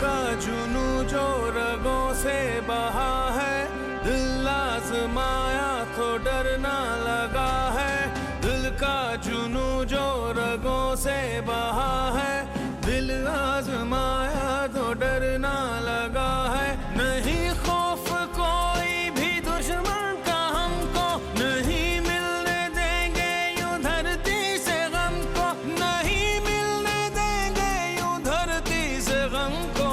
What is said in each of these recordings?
का जुनू जो रगों से बहा है, दिल आजमाया तो डरना लगा है। दिल का जुनू जो रगों से बहा है, दिल आजमाया तो डरना लगा है। नहीं खौफ कोई भी दुश्मन का हमको, नहीं मिलने देंगे यूं धरती से गम को, नहीं मिलने देंगे यूं धरती से गम को।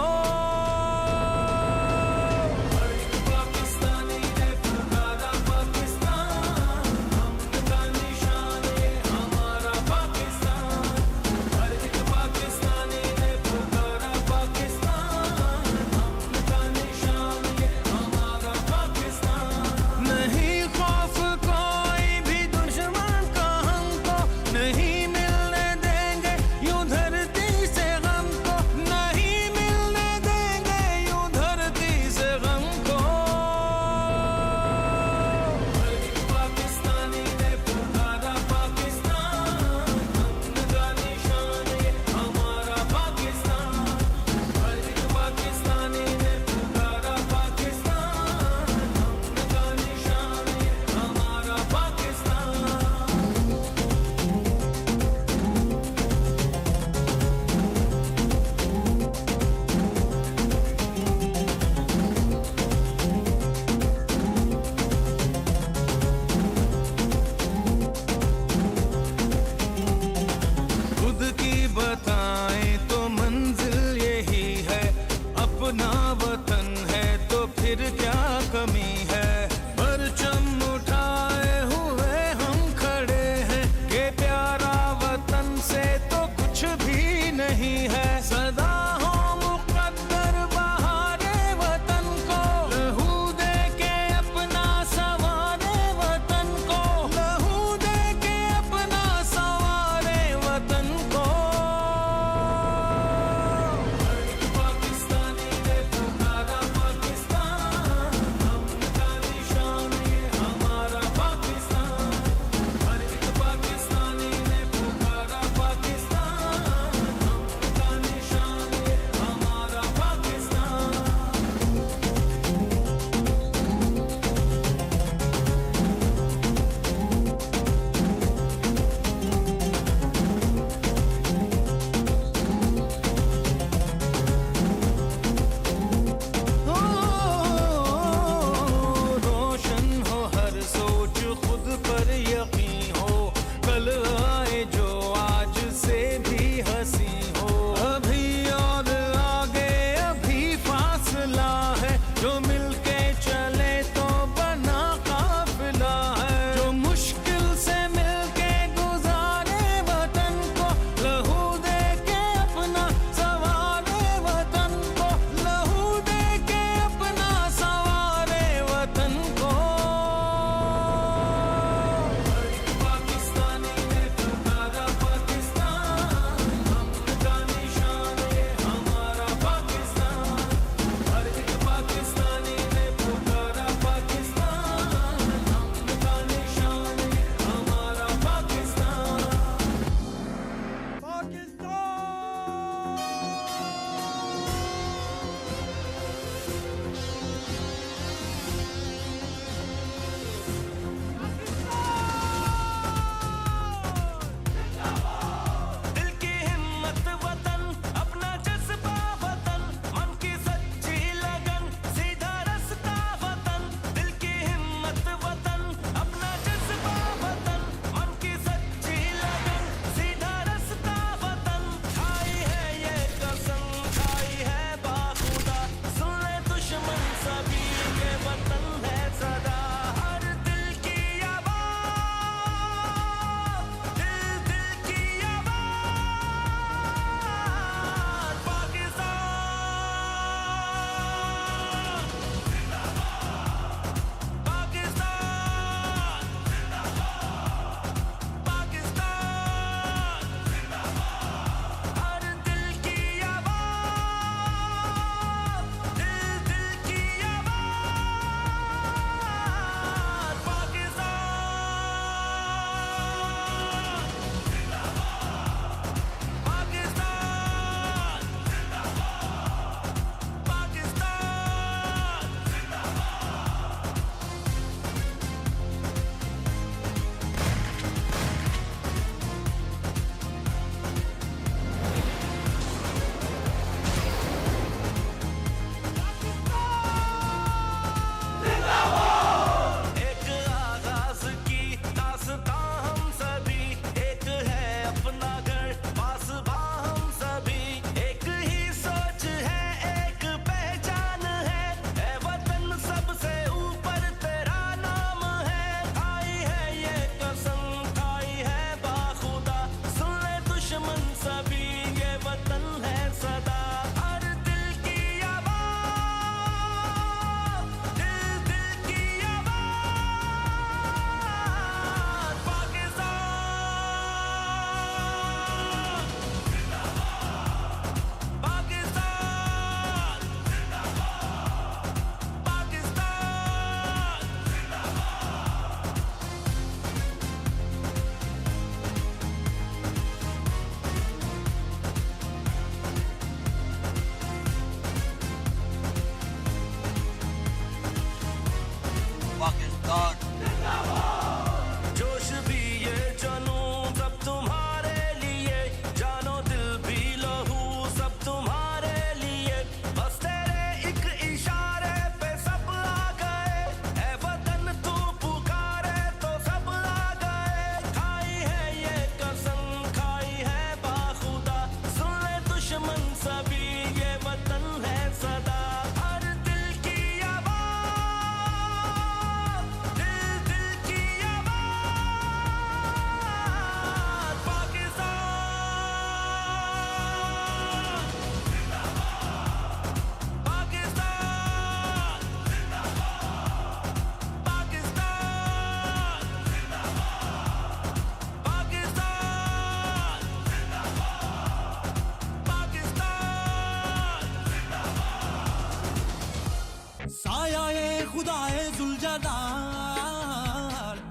साया ये खुदाए जुलजलाल,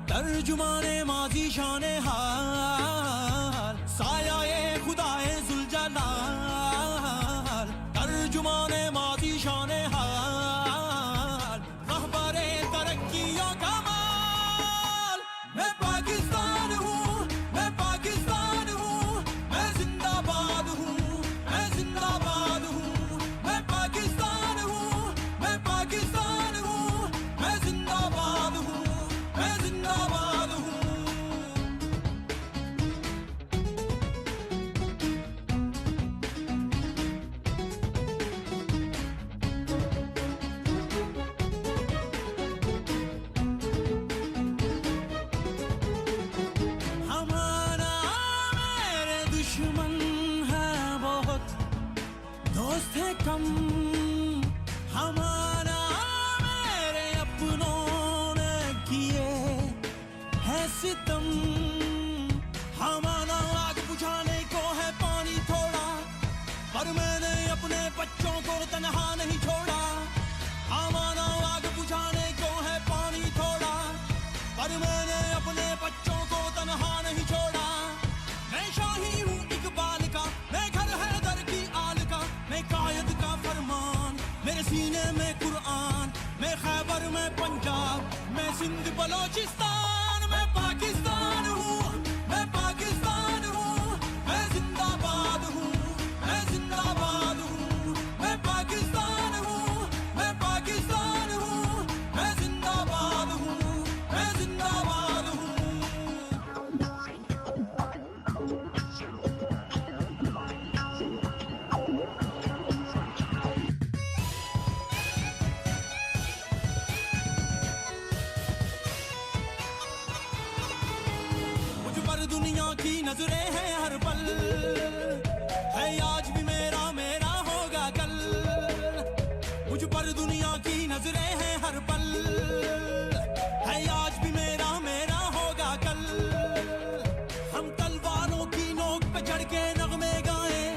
तर्जुमाने माजी शाने हाल। साया ये खुदाए जुलजलाल, तर्जुमाने माजी शाने हाल। रहबरे तरक्कियों का माल। मैं पाकिस्तान हूँ, मैं पाकिस्तान हूँ, मैं जिंदाबाद हूँ, मैं जिंदाबाद हूँ। मैं पाकिस्तान हूँ, मैं पाकिस्तान हूँ, मैं जिंदाबाद हूँ, मैं जिंदाबाद हूँ। हमारा मेरे दुश्मन है बहुत, दोस्त है कम। हमारा मेरे अपनों ने किए है सितम। हमारा आग बुझाने को है पानी थोड़ा, पर मैंने अपने बच्चों को तन्हा नहीं छोड़ा। हमारा आग बुझाने को है पानी थोड़ा, पर मैंने अपने बच्चों को तन्हा नहीं छोड़ा। मैं शाही हूँ इकबाल का, मैं घर है दर की आल का, मैं कायद का फरमान, मेरे सीने में कुरान। मैं खैबर में पंजाब, मैं सिंध बलोचिस्तान। मैं पाकिस्तान हूँ, मैं पाकिस्तान हूँ, मैं जिंदाबाद हूँ, मैं जिंदाबाद हूँ। मैं पाकिस्तान हूँ, मैं पाकिस्तान हूँ, मैं जिंदाबाद हूँ, मैं जिंदाबाद हूँ। मुझ पर दुनिया की नजरें हैं हर पल, है आज भी मेरा मेरा होगा कल। मुझ पर दुनिया की नजरें हैं हर पल, है आज भी मेरा मेरा होगा कल। हम तलवारों की नोक पे चढ़ के नगमे गाएं,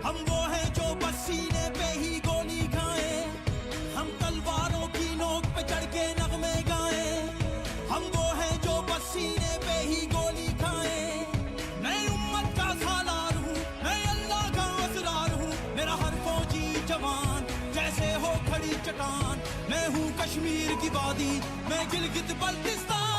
हम वो हैं जो बस सीने पे ही गोली खाएं। हम तलवारों की नोक पे चढ़ के नगमे गाएं, हम वो हैं जो बस सीने पे ही गोली खाएं। मैं उम्मत का सालार हूँ, मैं अल्लाह का असरार हूँ। मेरा हर फौजी जवान जैसे हो खड़ी चट्टान। मैं हूँ कश्मीर की वादी, मैं गिलगित बल्तिस्तान।